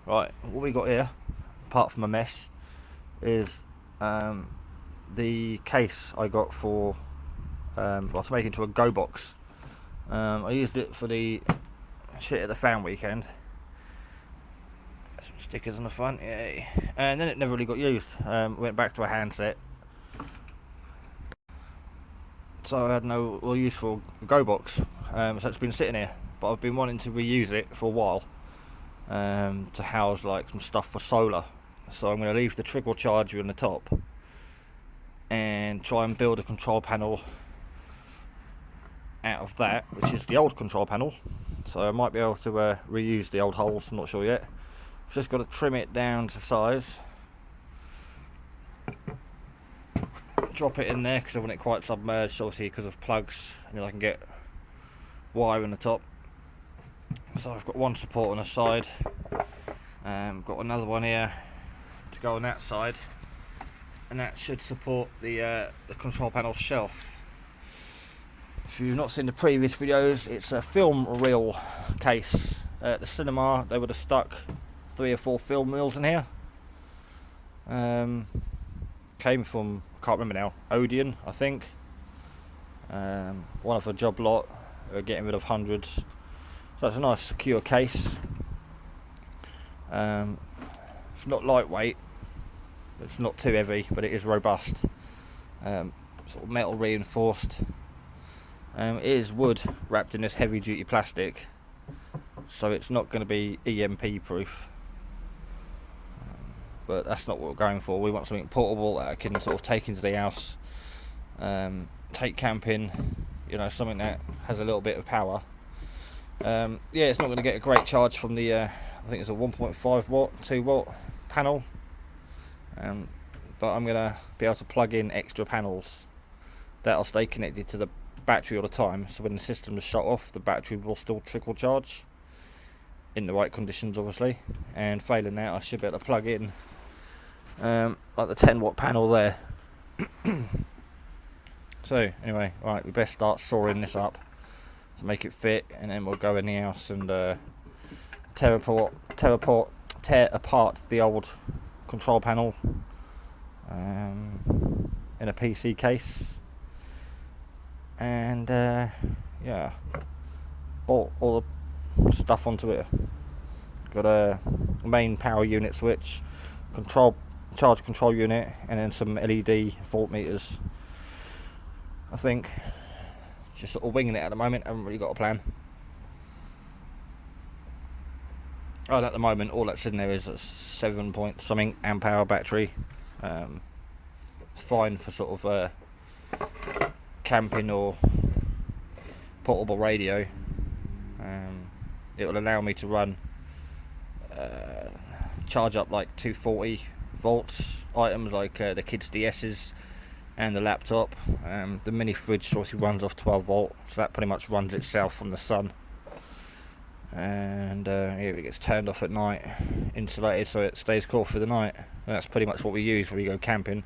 Right, what we got here, apart from a mess, is the case I got for to make into a Go box. I used it for the shit at the fan weekend. Some stickers on the front, yay. And then it never really got used. Went back to a handset, so I had no real use for a Go box. So it's been sitting here, but I've been wanting to reuse it for a while to house like some stuff for solar. So I'm going to leave the trickle charger in the top and try and build a control panel out of that, which is the old control panel. So I might be able to reuse the old holes, I'm not sure yet. I've just got to trim it down to size, drop it in there because I want it quite submerged, obviously because of plugs, and then I can get wire in the top. So I've got one support on the side, got another one here to go on that side, and that should support the control panel shelf. If you've not seen the previous videos, it's a film reel case. At the cinema they would have stuck 3 or 4 film reels in here. Came from, I can't remember now, Odeon I think. One of a job lot, they were getting rid of hundreds. So it's a nice secure case. It's not lightweight, it's not too heavy, but it is robust. Sort of metal reinforced. It is wood wrapped in this heavy duty plastic, so it's not going to be EMP proof. But that's not what we're going for. We want something portable that I can sort of take into the house, take camping, something that has a little bit of power. Yeah, it's not going to get a great charge from the, I think it's a 1.5 watt, 2 watt panel. But I'm going to be able to plug in extra panels that'll stay connected to the battery all the time, so when the system is shut off the battery will still trickle charge in the right conditions obviously, and failing that I should be able to plug in like the 10 watt panel there. So anyway, right, we best start sawing this up to make it fit, and then we'll go in the house and tear apart the old control panel in a PC case, and yeah, bolt all the stuff onto it. Got a main power unit switch, charge control unit, and then some LED voltmeters. I think just sort of winging it at the moment, haven't really got a plan. And at the moment all that's in there is a 7 point something amp hour battery. It's fine for sort of camping or portable radio. It will allow me to run charge up like 240 volts items like the kids' DS's and the laptop. The mini fridge obviously runs off 12 volt, so that pretty much runs itself from the sun. And it gets turned off at night, insulated so it stays cool for the night. And that's pretty much what we use when we go camping.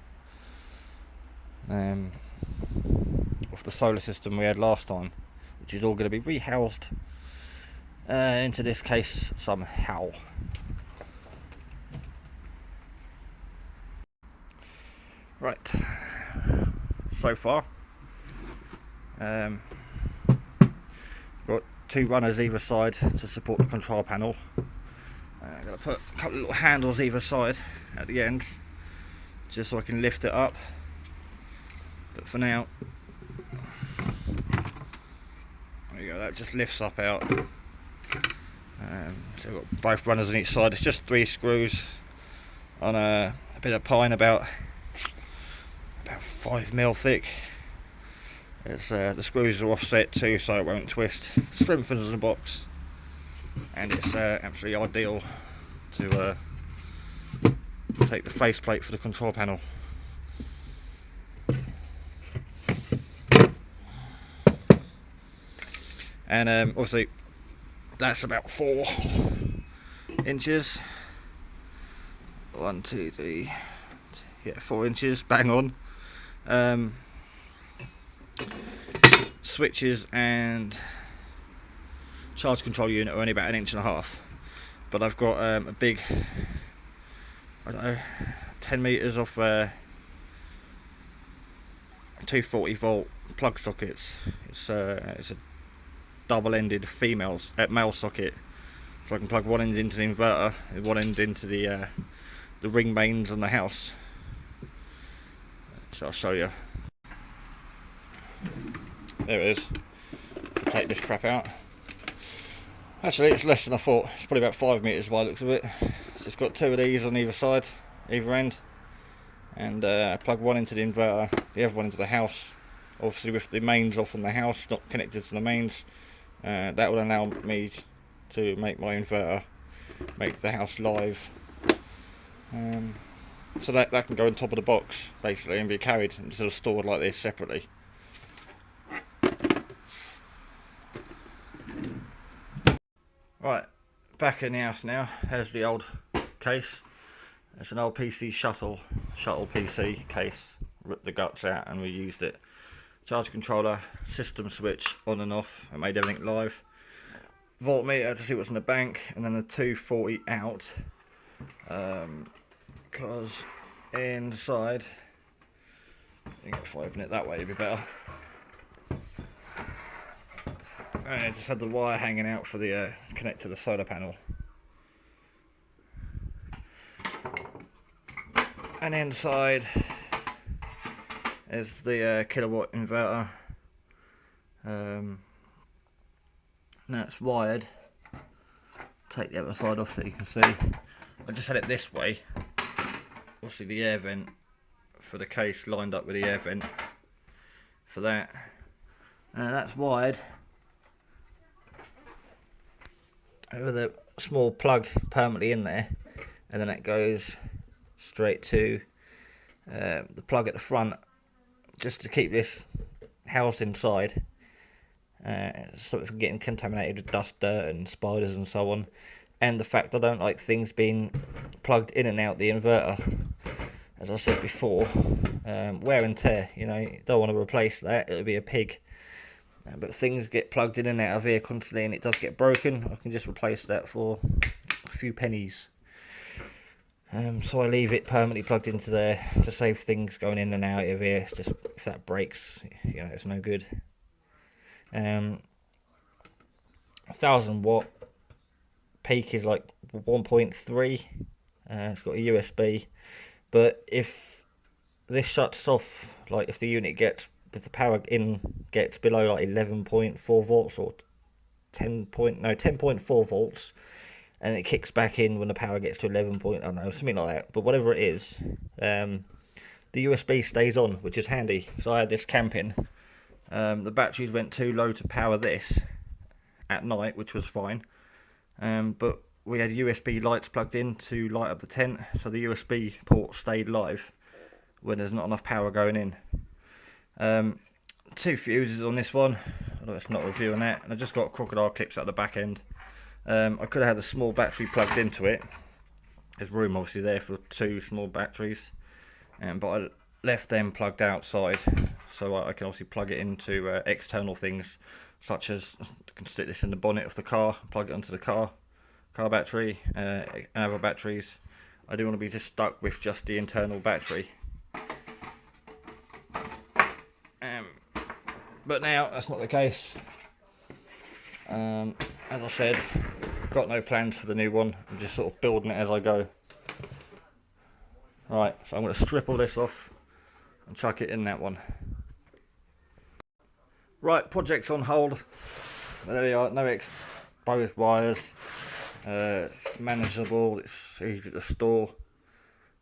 Off the solar system we had last time, which is all going to be rehoused into this case somehow. Right, so far got 2 runners either side to support the control panel. I'm going to put a couple of little handles either side at the end just so I can lift it up, but for now, there you go, that just lifts up out. So I've got both runners on each side. It's just 3 screws on a bit of pine about 5mm thick. It's, the screws are offset too, so it won't twist. Strengthens the box, and it's absolutely ideal to take the faceplate for the control panel. And obviously that's about 4 inches. 1, 2, 3, yeah, 4 inches, bang on. Switches and charge control unit are only about 1.5 inches. but I've got a big, I don't know, 10 meters off 240 volt plug sockets. It's a double-ended male socket, so I can plug one end into the inverter and one end into the ring mains on the house. So I'll show you. There it is. I'll take this crap out. Actually, it's less than I thought. It's probably about 5 meters by the looks of it. So it's got two of these on either side, either end, and I plug one into the inverter, the other one into the house. Obviously, with the mains off on the house, not connected to the mains, that will allow me to make my inverter make the house live. So that can go on top of the box basically and be carried instead of stored like this separately. Right, back in the house now. There's the old case. It's an old PC shuttle PC case. Ripped the guts out and reused it. Charge controller, system switch on and off. I made everything live. Voltmeter to see what's in the bank, and then the 240 out. Because inside, I think if I open it that way, it'd be better. I just had the wire hanging out for the connect to the solar panel. And inside is the kilowatt inverter. That's wired. Take the other side off so you can see. I just had it this way. Obviously the air vent for the case lined up with the air vent for that. That's wired with a small plug permanently in there, and then it goes straight to the plug at the front, just to keep this house inside, so it from getting contaminated with dust, dirt and spiders and so on. And the fact I don't like things being plugged in and out the inverter, as I said before, wear and tear, you know, you don't want to replace that, it'll be a pig. But things get plugged in and out of here constantly and it does get broken. I can just replace that for a few pennies. So I leave it permanently plugged into there to save things going in and out of here. It's just, if that breaks, you know, it's no good. 1000 watt peak is like 1.3. It's got a USB, but if this shuts off, like if the unit gets, if the power in gets below like 11.4 volts or 10.4 volts, and it kicks back in when the power gets to 11 I don't know, something like that, but whatever it is, the USB stays on, which is handy. So I had this camping, the batteries went too low to power this at night, which was fine, but we had USB lights plugged in to light up the tent, so the USB port stayed live when there's not enough power going in. 2 fuses on this one, although it's not reviewing that, and I just got crocodile clips at the back end. I could have had a small battery plugged into it. There's room obviously there for 2 small batteries, but I left them plugged outside, so I can obviously plug it into external things, such as I can stick this in the bonnet of the car, plug it onto the car battery, and other batteries. I don't want to be just stuck with just the internal battery. But now that's not the case. As I said, got no plans for the new one. I'm just sort of building it as I go. Right, so I'm going to strip all this off and chuck it in that one. Right, project's on hold. There we are, no exposed wires. It's manageable, it's easy to store.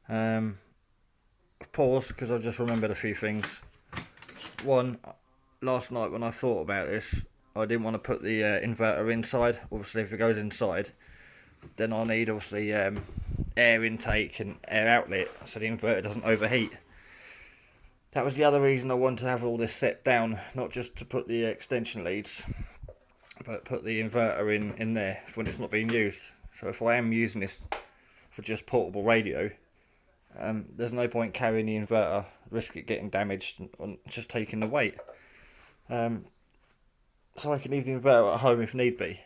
I've paused because I've just remembered a few things. One, last night when I thought about this, I didn't want to put the inverter inside. Obviously if it goes inside, then I'll need obviously air intake and air outlet so the inverter doesn't overheat. That was the other reason I wanted to have all this set down, not just to put the extension leads, but put the inverter in there when it's not being used. So if I am using this for just portable radio, there's no point carrying the inverter, risk it getting damaged and just taking the weight. So I can leave the inverter at home if need be.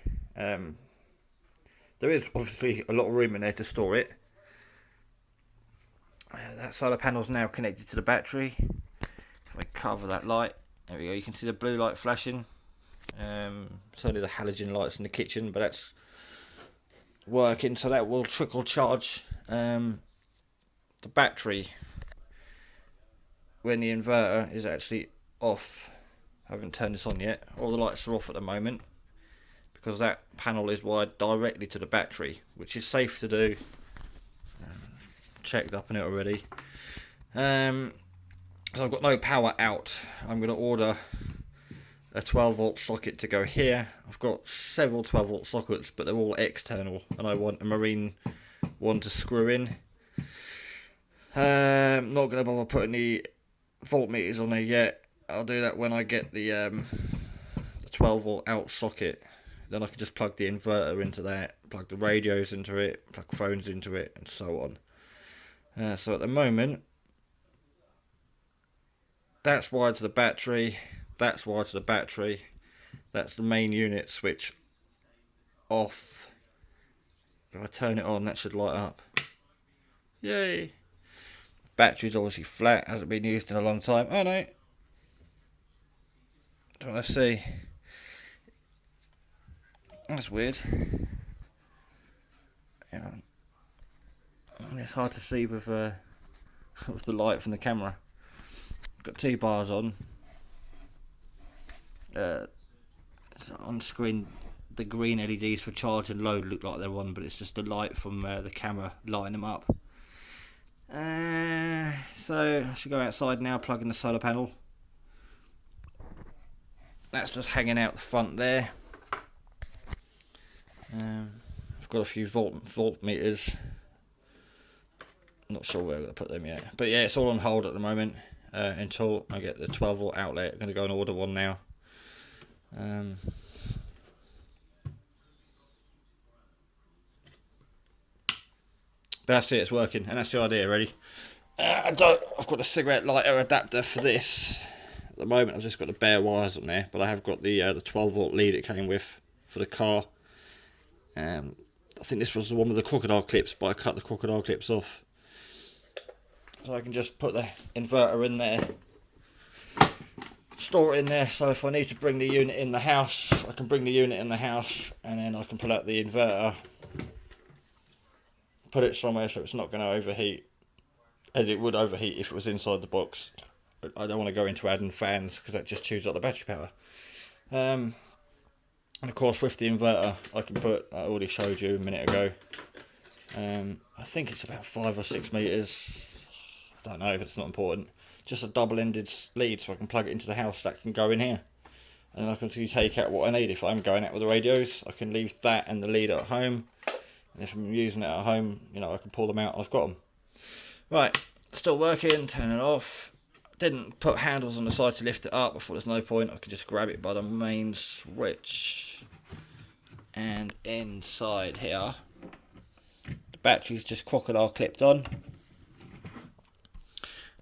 There is obviously a lot of room in there to store it. That solar panel is now connected to the battery. If I cover that light, there we go, you can see the blue light flashing. It's only the halogen lights in the kitchen, but that's working, so that will trickle charge the battery when the inverter is actually off. I haven't turned this on yet. All the lights are off at the moment because that panel is wired directly to the battery, which is safe to do. Checked up on it already. So I've got no power out. I'm going to order a 12 volt socket to go here. I've got several 12 volt sockets, but they're all external, and I want a marine one to screw in. Not going to bother putting the voltmeters on there yet. I'll do that when I get the 12 volt out socket. Then I can just plug the inverter into that, plug the radios into it, plug phones into it, and so on. So at the moment, that's wired to the battery, that's wired to the battery, that's the main unit switch off. If I turn it on, that should light up. Yay! Battery's obviously flat, hasn't been used in a long time. Oh no! Don't want to see. That's weird. Yeah. It's hard to see with the light from the camera. Got 2 bars on. So on screen, the green LEDs for charge and load look like they're on, but it's just the light from the camera lighting them up. So I should go outside now, plug in the solar panel. That's just hanging out the front there. I've got a few voltmeters. Not sure where I'm going to put them yet. But yeah, it's all on hold at the moment until I get the 12 volt outlet. I'm going to go and order one now. But that's it, it's working, and that's the idea, ready? I've got a cigarette lighter adapter for this. At the moment I've just got the bare wires on there, but I have got the 12 volt lead it came with for the car. I think this was the one with the crocodile clips, but I cut the crocodile clips off. So I can just put the inverter in there, store it in there, so if I need to bring the unit in the house, I can bring the unit in the house, and then I can pull out the inverter, put it somewhere so it's not going to overheat, as it would overheat if it was inside the box. But I don't want to go into adding fans because that just chews up the battery power. And of course with the inverter I can put, I already showed you a minute ago, I think it's about 5 or 6 meters, I don't know if it's not important, just a double-ended lead so I can plug it into the house that can go in here, and then I can take out what I need. If I'm going out with the radios, I can leave that and the lead at home, and if I'm using it at home, you know, I can pull them out and I've got them. Right, still working, turn it off. Didn't put handles on the side to lift it up, I thought there's no point, I could just grab it by the main switch. And inside here, the battery's just crocodile clipped on.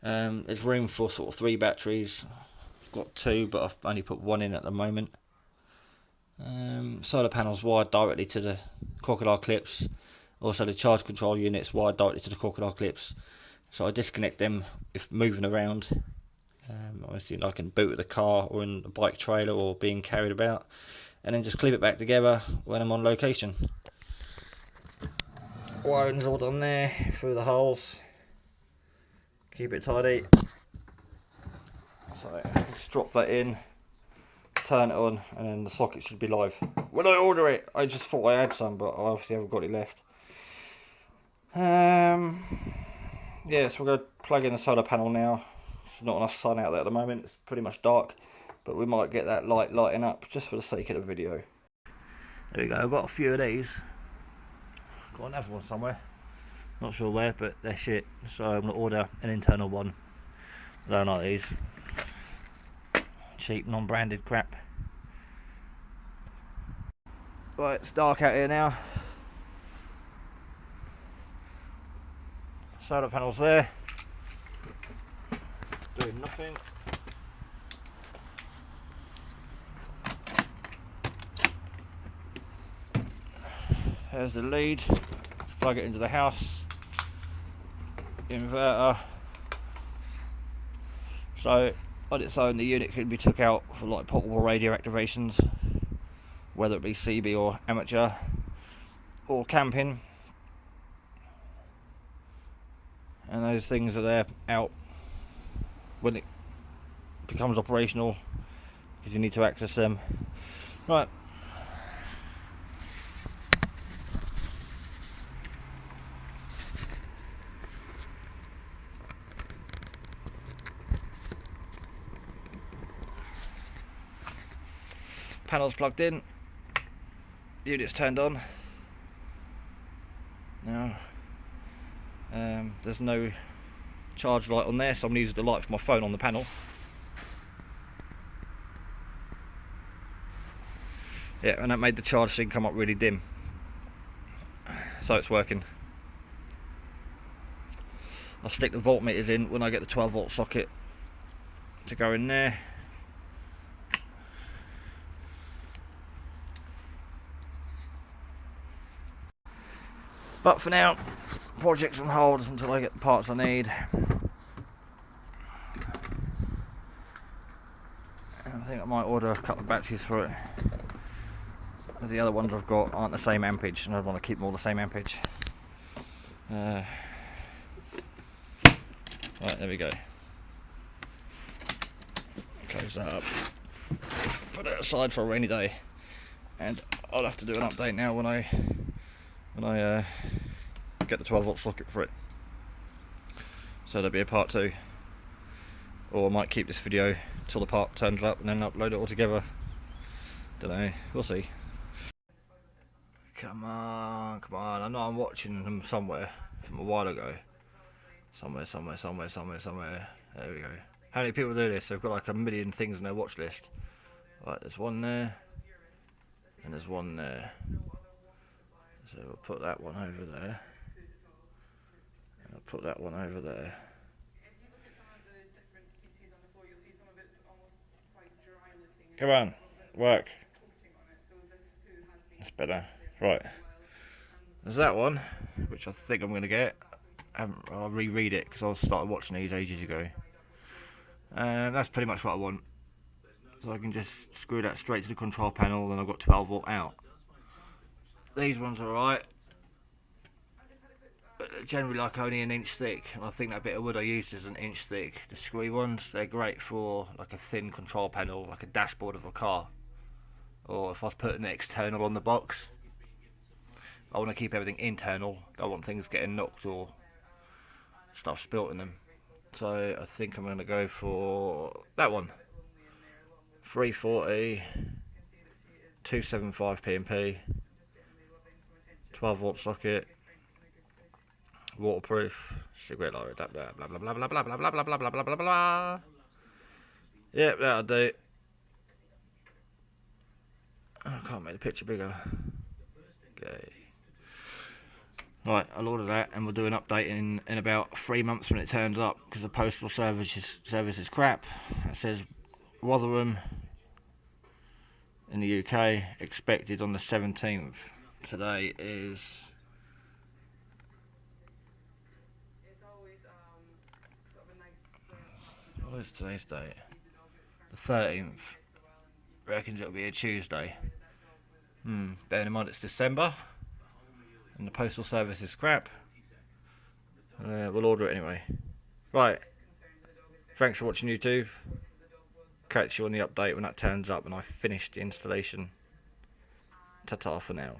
There's room for sort of 3 batteries. I've got 2, but I've only put 1 in at the moment. Solar panels wired directly to the crocodile clips. Also the charge control units wired directly to the crocodile clips. So I disconnect them if moving around. Obviously I can boot with the car or in a bike trailer or being carried about, and then just clip it back together when I'm on location. Wiring's all done there through the holes. Keep it tidy. So just drop that in, turn it on, and then the socket should be live. When I order it, I just thought I had some, but I obviously haven't got it left. Yeah, so we're going to plug in the solar panel now. There's not enough sun out there at the moment, it's pretty much dark, but we might get that light lighting up just for the sake of the video. There we go, I've got a few of these. Got another one somewhere. Not sure where, but they're shit. So I'm going to order an internal one. I don't like these. Cheap, non-branded crap. Right, it's dark out here now. Solar panels there. Doing nothing. There's the lead. Plug it into the house. Inverter. So on its own, the unit can be took out for like portable radio activations, whether it be CB or amateur or camping. And those things are there out when it becomes operational, because you need to access them. Right. Panels plugged in, unit's turned on. Now there's no charge light on there, so I'm going to use the light for my phone on the panel. Yeah, and that made the charge thing come up really dim, so it's working. I'll stick the voltmeters in when I get the 12 volt socket to go in there. But for now, project's on hold until I get the parts I need. And I think I might order a couple of batteries for it. The other ones I've got aren't the same ampage, and I want to keep them all the same ampage. Right, there we go. Close that up. Put it aside for a rainy day. And I'll have to do an update now when I get the 12 volt socket for it. So there'll be a part 2, or I might keep this video till the part turns up and then upload it all together. Don't know, we'll see. Come on, come on. I know I'm watching them somewhere from a while ago. Somewhere. There we go. How many people do this? They've got like a million things on their watch list. Right, there's one there, and there's one there. So we'll put that one over there, and I'll put that one over there. Come on, work. That's better. Right. There's that one, which I think I'm going to get. I'll reread it because I started watching these ages ago. And that's pretty much what I want. So I can just screw that straight to the control panel, and I've got 12 volt out. These ones are alright, but they're generally like only an inch thick, and I think that bit of wood I used is an inch thick. The screwy ones, they're great for like a thin control panel, like a dashboard of a car, or if I was putting the external on the box. I want to keep everything internal. I don't want things getting knocked or stuff spilt in them. So I think I'm going to go for that one. 340, 275 PMP, 12 volt socket, waterproof, cigarette lighter adapter, blah blah blah blah blah blah blah blah blah blah blah blah blah. Yep, that'll do. I can't make the picture bigger. Okay. Right, I'll order that, and we'll do an update in about 3 months when it turns up, because the postal service is crap. It says Rotherham in the UK expected on the 17th. Today is what is today's date? The 13th. Reckons it'll be a Tuesday. Bearing in mind it's December and the postal service is crap. We'll order it anyway. Right. Thanks for watching YouTube. Catch you on the update when that turns up and I've finished the installation. Ta-ta for now.